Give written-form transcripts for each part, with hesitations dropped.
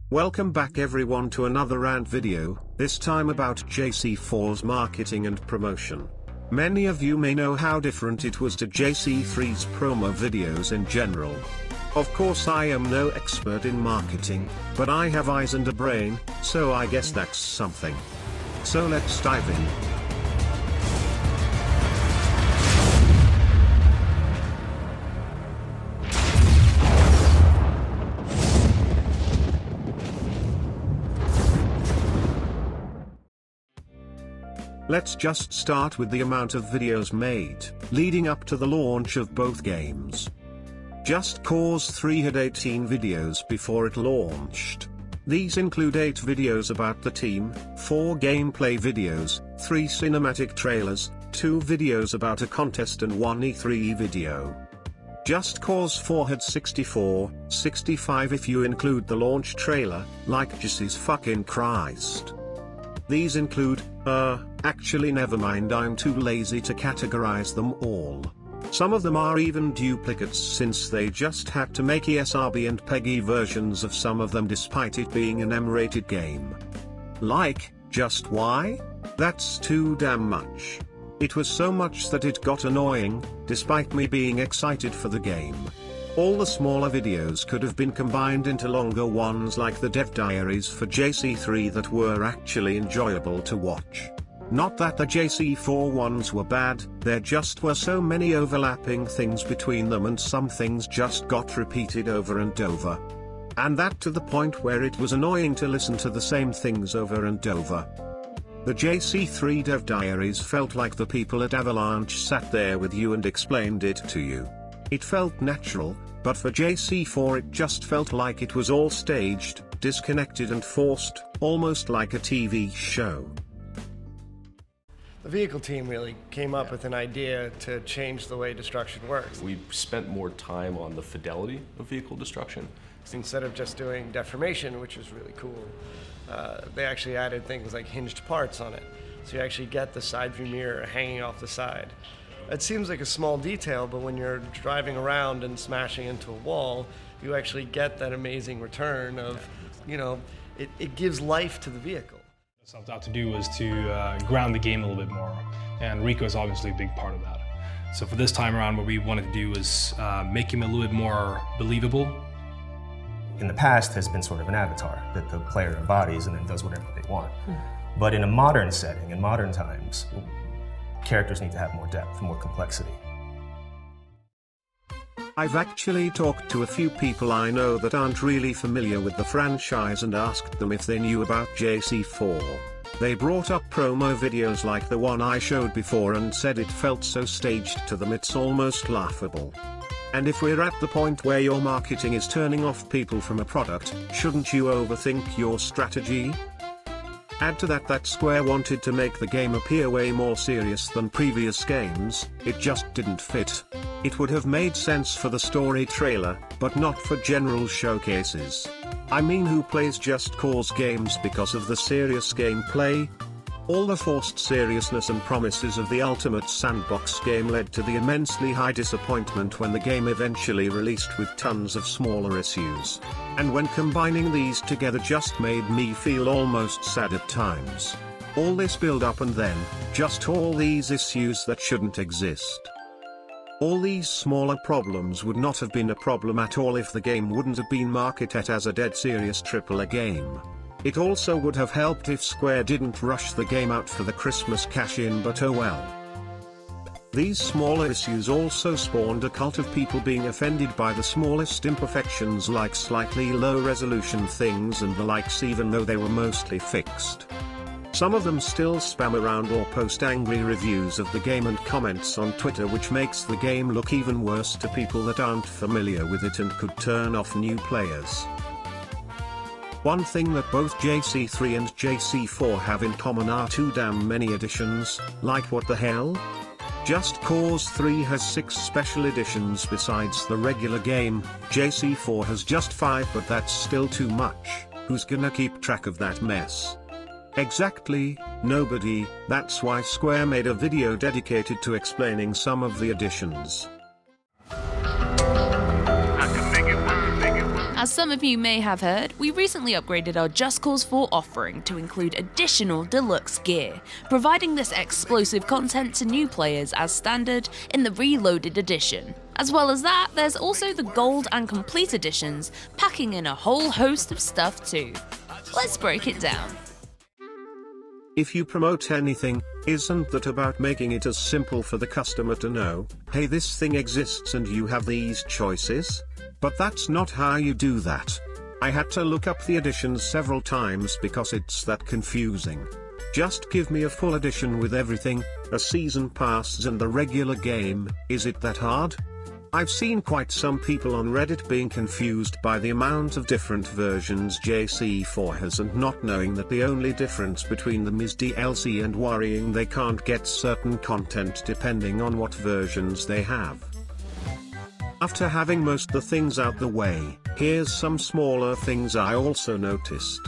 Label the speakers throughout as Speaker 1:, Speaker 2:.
Speaker 1: Welcome back everyone to another rant video, this time about JC4's marketing and promotion. Many of you may know how different it was to JC3's promo videos in general. Of course I am no expert in marketing, but I have eyes and a brain, so I guess that's something. So let's dive in. Let's just start with the amount of videos made, leading up to the launch of both games. Just Cause 3 had 18 videos before it launched. These include 8 videos about the team, 4 gameplay videos, 3 cinematic trailers, 2 videos about a contest and 1 E3 video. Just Cause 4 had 65 if you include the launch trailer, like Jesus fucking Christ. These include, actually never mind, I'm too lazy to categorize them all. Some of them are even duplicates since they just had to make ESRB and PEGI versions of some of them despite it being an M-rated game. Like, just why? That's too damn much. It was so much that it got annoying, despite me being excited for the game. All the smaller videos could have been combined into longer ones like the dev diaries for JC3 that were actually enjoyable to watch. Not that the JC4 ones were bad, there just were so many overlapping things between them and some things just got repeated over and over. And that to the point where it was annoying to listen to the same things over and over. The JC3 dev diaries felt like the people at Avalanche sat there with you and explained it to you. It felt natural, but for JC4 it just felt like it was all staged, disconnected and forced, almost like a TV show.
Speaker 2: The vehicle team really came up with an idea to change the way destruction works.
Speaker 3: We spent more time on the fidelity of vehicle destruction.
Speaker 2: Instead of just doing deformation, which was really cool, they actually added things like hinged parts on it. So you actually get the side view mirror hanging off the side. It seems like a small detail, but when you're driving around and smashing into a wall, you actually get that amazing return of, it gives life to the vehicle.
Speaker 4: What I set out to do was to ground the game a little bit more, and Rico is obviously a big part of that. So for this time around, what we wanted to do was make him a little bit more believable.
Speaker 5: In the past has been sort of an avatar that the player embodies and then does whatever they want. But in a modern setting, in modern times, characters need to have more depth, more complexity.
Speaker 1: I've actually talked to a few people I know that aren't really familiar with the franchise and asked them if they knew about JC4. They brought up promo videos like the one I showed before and said it felt so staged to them it's almost laughable. And if we're at the point where your marketing is turning off people from a product, shouldn't you overthink your strategy? Add to that Square wanted to make the game appear way more serious than previous games, it just didn't fit. It would have made sense for the story trailer, but not for general showcases. I mean, who plays Just Cause games because of the serious gameplay? All the forced seriousness and promises of the ultimate sandbox game led to the immensely high disappointment when the game eventually released with tons of smaller issues. And when combining these together just made me feel almost sad at times. All this build up and then, just all these issues that shouldn't exist. All these smaller problems would not have been a problem at all if the game wouldn't have been marketed as a dead serious AAA game. It also would have helped if Square didn't rush the game out for the Christmas cash-in, but oh well. These smaller issues also spawned a cult of people being offended by the smallest imperfections like slightly low resolution things and the likes, even though they were mostly fixed. Some of them still spam around or post angry reviews of the game and comments on Twitter, which makes the game look even worse to people that aren't familiar with it and could turn off new players. One thing that both JC3 and JC4 have in common are too damn many editions. Like what the hell? Just Cause 3 has 6 special editions besides the regular game, JC4 has just 5, but that's still too much. Who's gonna keep track of that mess? Exactly, nobody. That's why Square made a video dedicated to explaining some of the additions.
Speaker 6: As some of you may have heard, we recently upgraded our Just Cause 4 offering to include additional deluxe gear, providing this explosive content to new players as standard in the Reloaded edition. As well as that, there's also the Gold and Complete editions, packing in a whole host of stuff too. Let's break it down.
Speaker 1: If you promote anything, isn't that about making it as simple for the customer to know, hey, this thing exists and you have these choices? But that's not how you do that. I had to look up the editions several times because it's that confusing. Just give me a full edition with everything, a season pass and the regular game. Is it that hard? I've seen quite some people on Reddit being confused by the amount of different versions JC4 has and not knowing that the only difference between them is DLC and worrying they can't get certain content depending on what versions they have. After having most the things out the way, here's some smaller things I also noticed.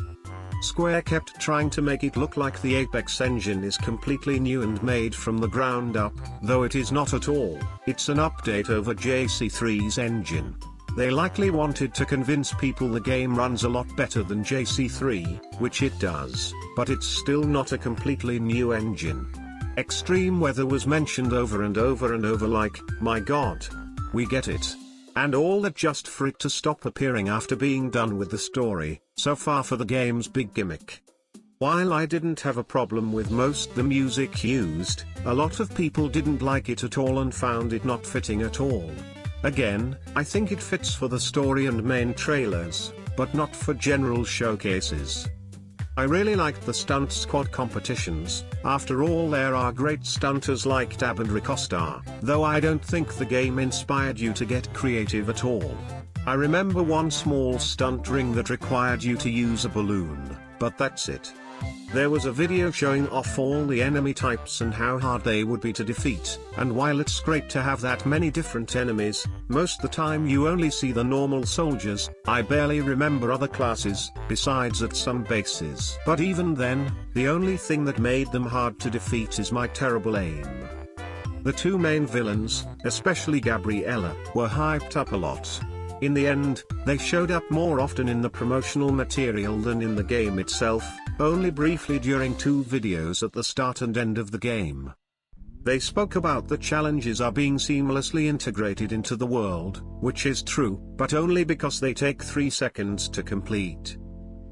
Speaker 1: Square kept trying to make it look like the Apex engine is completely new and made from the ground up, though it is not at all. It's an update over JC3's engine. They likely wanted to convince people the game runs a lot better than JC3, which it does, but it's still not a completely new engine. Extreme weather was mentioned over and over and over like, my god. We get it. And all that just for it to stop appearing after being done with the story, so far for the game's big gimmick. While I didn't have a problem with most the music used, a lot of people didn't like it at all and found it not fitting at all. Again, I think it fits for the story and main trailers, but not for general showcases. I really liked the stunt squad competitions. After all, there are great stunters like Dab and Ricostar, though I don't think the game inspired you to get creative at all. I remember one small stunt ring that required you to use a balloon, but that's it. There was a video showing off all the enemy types and how hard they would be to defeat, and while it's great to have that many different enemies, most the time you only see the normal soldiers. I barely remember other classes, besides at some bases. But even then, the only thing that made them hard to defeat is my terrible aim. The two main villains, especially Gabriella, were hyped up a lot. In the end, they showed up more often in the promotional material than in the game itself, only briefly during 2 videos at the start and end of the game. They spoke about the challenges are being seamlessly integrated into the world, which is true, but only because they take 3 seconds to complete.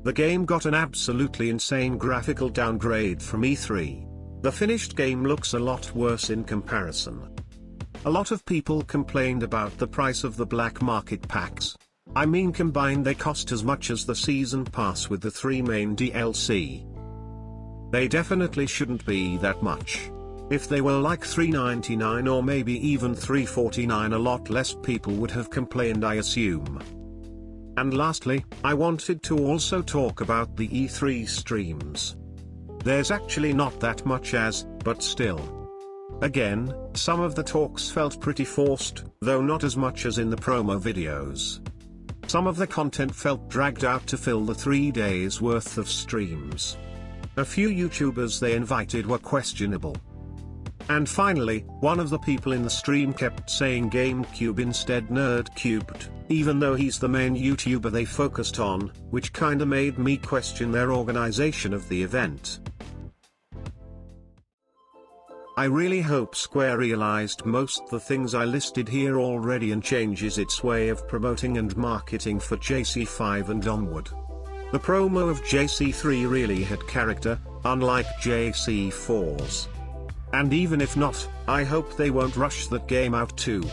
Speaker 1: The game got an absolutely insane graphical downgrade from E3. The finished game looks a lot worse in comparison. A lot of people complained about the price of the black market packs. I mean, combined they cost as much as the season pass with the 3 main DLC. They definitely shouldn't be that much. If they were like $3.99 or maybe even $3.49, a lot less people would have complained, I assume. And lastly, I wanted to also talk about the E3 streams. There's actually not that much but still. Again, some of the talks felt pretty forced, though not as much as in the promo videos. Some of the content felt dragged out to fill the 3 days worth of streams. A few YouTubers they invited were questionable. And finally, one of the people in the stream kept saying GameCube instead Nerdcubed, even though he's the main YouTuber they focused on, which kinda made me question their organization of the event. I really hope Square realized most the things I listed here already and changes its way of promoting and marketing for JC5 and onward. The promo of JC3 really had character, unlike JC4's. And even if not, I hope they won't rush that game out too.